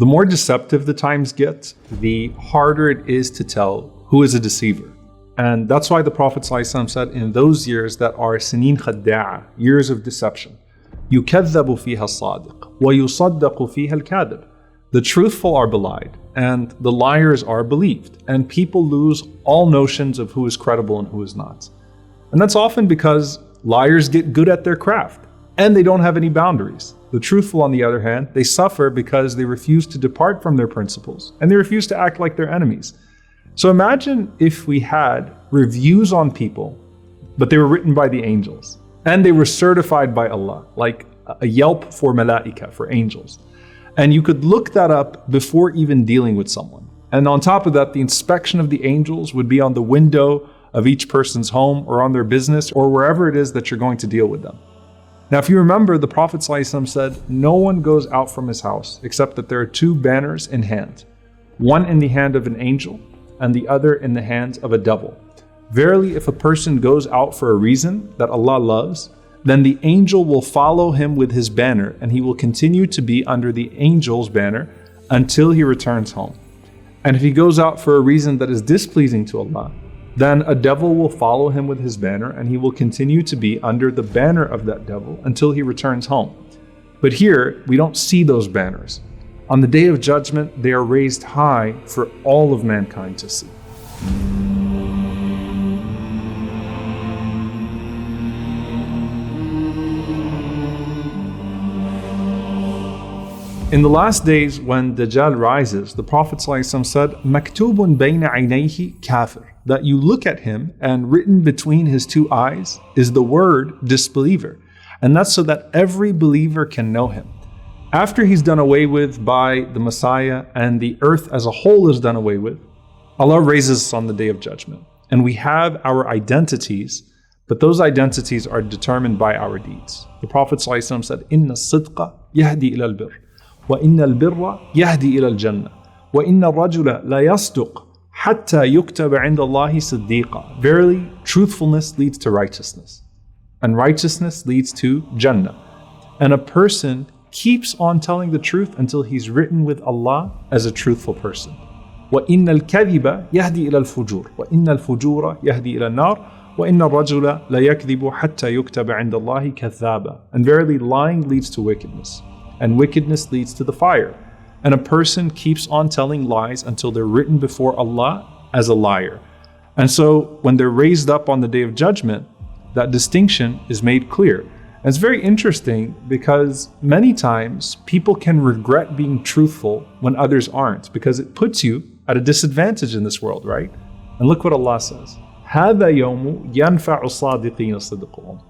The more deceptive the times get, the harder it is to tell who is a deceiver. And that's why the Prophet ﷺ said, in those years that are sineen khadda'a, years of deception, يُكَذَّبُ فِيهَا الصَّادِقُ وَيُصَدَّقُ فِيهَا الْكَاذِبُ. The truthful are belied, and the liars are believed, and people lose all notions of who is credible and who is not. And that's often because liars get good at their craft, and they don't have any boundaries. The truthful, on the other hand, they suffer because they refuse to depart from their principles, and they refuse to act like their enemies. So imagine if we had reviews on people, but they were written by the angels, and they were certified by Allah, like a Yelp for malaika, for angels. And you could look that up before even dealing with someone. And on top of that, the inspection of the angels would be on the window of each person's home or on their business or wherever it is that you're going to deal with them. Now, if you remember, the Prophet ﷺ said, no one goes out from his house except that there are two banners in hand, one in the hand of an angel and the other in the hands of a devil. Verily, if a person goes out for a reason that Allah loves, then the angel will follow him with his banner, and he will continue to be under the angel's banner until he returns home. And if he goes out for a reason that is displeasing to Allah, then a devil will follow him with his banner, and he will continue to be under the banner of that devil until he returns home. But here, we don't see those banners. On the Day of Judgment, they are raised high for all of mankind to see. In the last days, when Dajjal rises, the Prophet ﷺ said, "Maktubun bayna aynayhi kafir," that you look at him and written between his two eyes is the word disbeliever. And that's so that every believer can know him. After he's done away with by the Messiah and the earth as a whole is done away with, Allah raises us on the Day of Judgment. And we have our identities, but those identities are determined by our deeds. The Prophet ﷺ said, "Inna as-sidqa yahdi ila al-birr. وَإِنَّ الْبِرَّ يَهْدِي إِلَى الْجَنَّةِ وَإِنَّ الرَّجُلَ لَا يَصْدُقُ حَتَّى يُكْتَبَ عِنْدَ اللَّهِ صِدِّيقًا." Verily, truthfulness leads to righteousness, and righteousness leads to Jannah. And a person keeps on telling the truth until he's written with Allah as a truthful person. وَإِنَّ الْكَذِبَ يَهْدِي إِلَى الْفُجُورِ وَإِنَّ الْفُجُورَ يَهْدِي إِلَى النَّارِ وَإِنَّ الرَّجُلَ لَا يَكْذِبُ حَتَّى يُكْتَبَ عِنْدَ اللَّهِ كَذَّابًا. And verily, lying leads to wickedness, and wickedness leads to the fire. And a person keeps on telling lies until they're written before Allah as a liar. And so when they're raised up on the Day of Judgment, that distinction is made clear. And it's very interesting because many times people can regret being truthful when others aren't, because it puts you at a disadvantage in this world, right? And look what Allah says. هَذَا يَوْمُ يَنْفَعُ الصَّادِقِينَ صِدْقُهُمْ.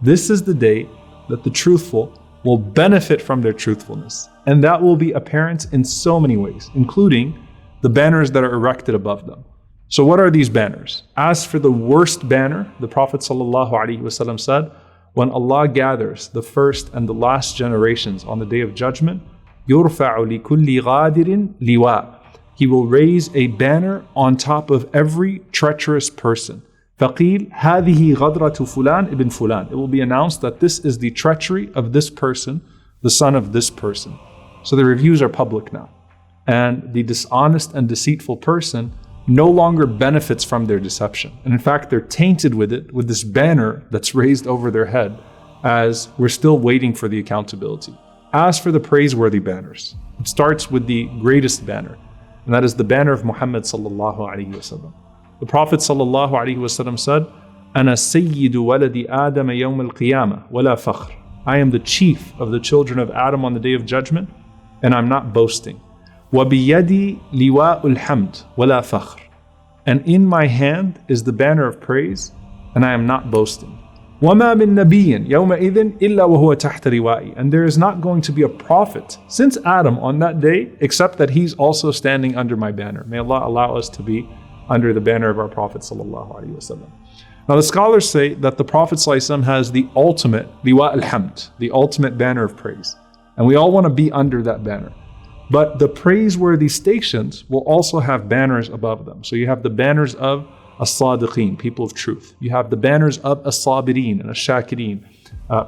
This is the day that the truthful will benefit from their truthfulness. And that will be apparent in so many ways, including the banners that are erected above them. So what are these banners? As for the worst banner, the Prophet ﷺ said, when Allah gathers the first and the last generations on the Day of Judgment, يُرْفَعُ لِكُلِّ غَادِرٍ لِوَاءٍ. He will raise a banner on top of every treacherous person. فَقِيلْ هَذِهِ غَدْرَةُ فُلَانٍ ibn Fulan. It will be announced that this is the treachery of this person, the son of this person. So the reviews are public now. And the dishonest and deceitful person no longer benefits from their deception. And in fact, they're tainted with it, with this banner that's raised over their head, as we're still waiting for the accountability. As for the praiseworthy banners, it starts with the greatest banner, and that is the banner of Muhammad sallallahu alaihi wasallam. The Prophet sallallahu alaihi wasallam said, "Ana sayyidu waladi Adam yawm al-qiyamah wala fakhr." I am the chief of the children of Adam on the Day of Judgment, and I'm not boasting. وَبِيَدِي لِوَاءُ الْحَمْدِ وَلَا فَخْرٍ. And in my hand is the banner of praise, and I am not boasting. وَمَا مِن نَبِيٍّ يَوْمَئِذٍ إِلَّا وَهُوَ تَحْتَ رِوَائِي. And there is not going to be a prophet since Adam on that day, except that he's also standing under my banner. May Allah allow us to be under the banner of our Prophet sallallahu alaihi wasallam. Now the scholars say that the Prophet sallallahu alaihi wasallam has the ultimate liwa al-hamd, the ultimate banner of praise. And we all want to be under that banner. But the praiseworthy stations will also have banners above them. So you have the banners of as-sadiqeen, people of truth. You have the banners of as-sabirin and as-shakirin,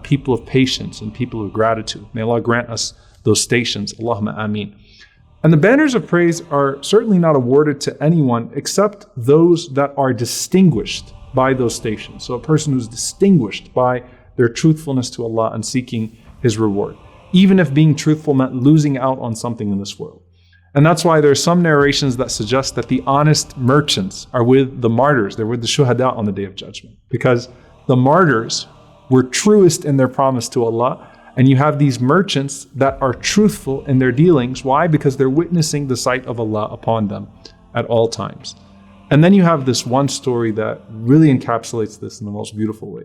people of patience and people of gratitude. May Allah grant us those stations. Allahumma ameen. And the banners of praise are certainly not awarded to anyone except those that are distinguished by those stations. So a person who's distinguished by their truthfulness to Allah and seeking His reward, even if being truthful meant losing out on something in this world. And that's why there are some narrations that suggest that the honest merchants are with the martyrs, they're with the shuhada on the Day of Judgment. Because the martyrs were truest in their promise to Allah, and you have these merchants that are truthful in their dealings. Why? Because they're witnessing the sight of Allah upon them at all times. And then you have this one story that really encapsulates this in the most beautiful way.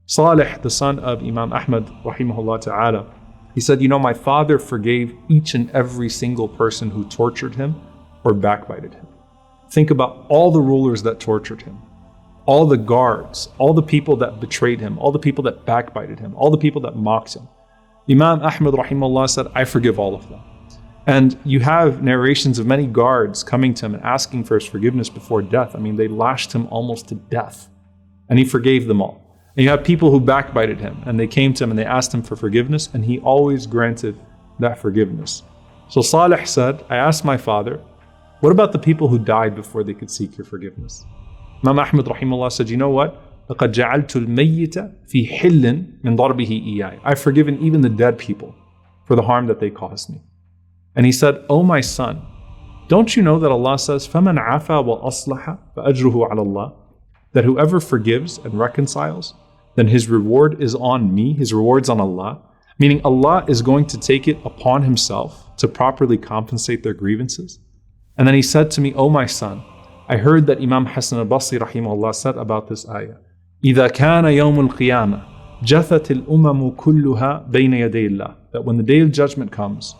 Salih, the son of Imam Ahmad, rahimahullah ta'ala, he said, my father forgave each and every single person who tortured him or backbited him. Think about all the rulers that tortured him, all the guards, all the people that betrayed him, all the people that backbited him, all the people that mocked him. Imam Ahmad rahimahullah said, I forgive all of them. And you have narrations of many guards coming to him and asking for his forgiveness before death. They lashed him almost to death, and he forgave them all. And you have people who backbited him, and they came to him and they asked him for forgiveness, and he always granted that forgiveness. So Salih said, I asked my father, what about the people who died before they could seek your forgiveness? Imam Ahmad rahimahullah said, you know what? لَقَدْ جَعَلْتُ الْمَيِّتَ فِي حِلٍّ مِنْ ضَرْبِهِ إِيَّايَ. I've forgiven even the dead people for the harm that they caused me. And he said, oh my son, don't you know that Allah says, فَمَنْ عَفَى وَأَصْلَحَ فَأَجْرُهُ عَلَى اللَّهِ, that whoever forgives and reconciles, then his reward is on me, his reward's on Allah. Meaning Allah is going to take it upon Himself to properly compensate their grievances. And then he said to me, oh my son, I heard that Imam Hassan al-Basri rahimahullah said about this ayah, إِذَا كَانَ يَوْمُ الْقِيَامَةِ جَثَتِ الْأُمَمُ كُلُّهَا بَيْنَ يَدَيِ اللَّهِ, that when the Day of Judgment comes,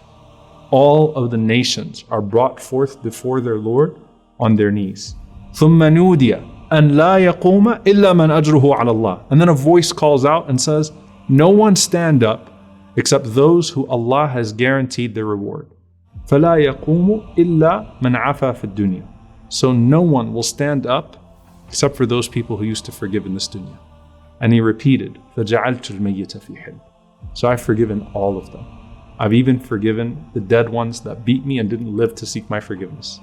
all of the nations are brought forth before their Lord on their knees. ثُمَّ نُودِيَ أَنْ لَا يَقُومَ إِلَّا مَنْ أَجْرُهُ عَلَى اللَّهِ. And then a voice calls out and says, no one stand up except those who Allah has guaranteed their reward. فَلَا يَقُومُ إِلَّا مَنْ عَفَى فِي الدُّنْيَا. So no one will stand up except for those people who used to forgive in this dunya. And he repeated, فَجَعَلْتُ الْمَيِّتَ فِي حِلٍّ. So I've forgiven all of them. I've even forgiven the dead ones that beat me and didn't live to seek my forgiveness.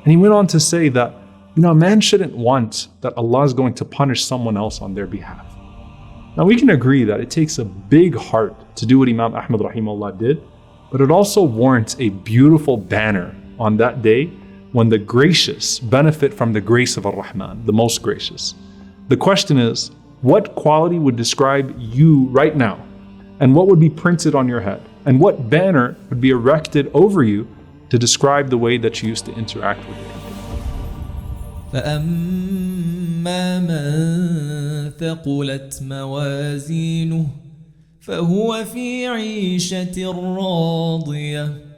And he went on to say that, man shouldn't want that Allah is going to punish someone else on their behalf. Now we can agree that it takes a big heart to do what Imam Ahmad rahimahullah did, but it also warrants a beautiful banner on that day when the gracious benefit from the grace of Ar-Rahman, the most gracious. The question is, what quality would describe you right now? And what would be printed on your head? And what banner would be erected over you to describe the way that you used to interact with it? فأما من ثقلت موازينه فهو في عيشة راضية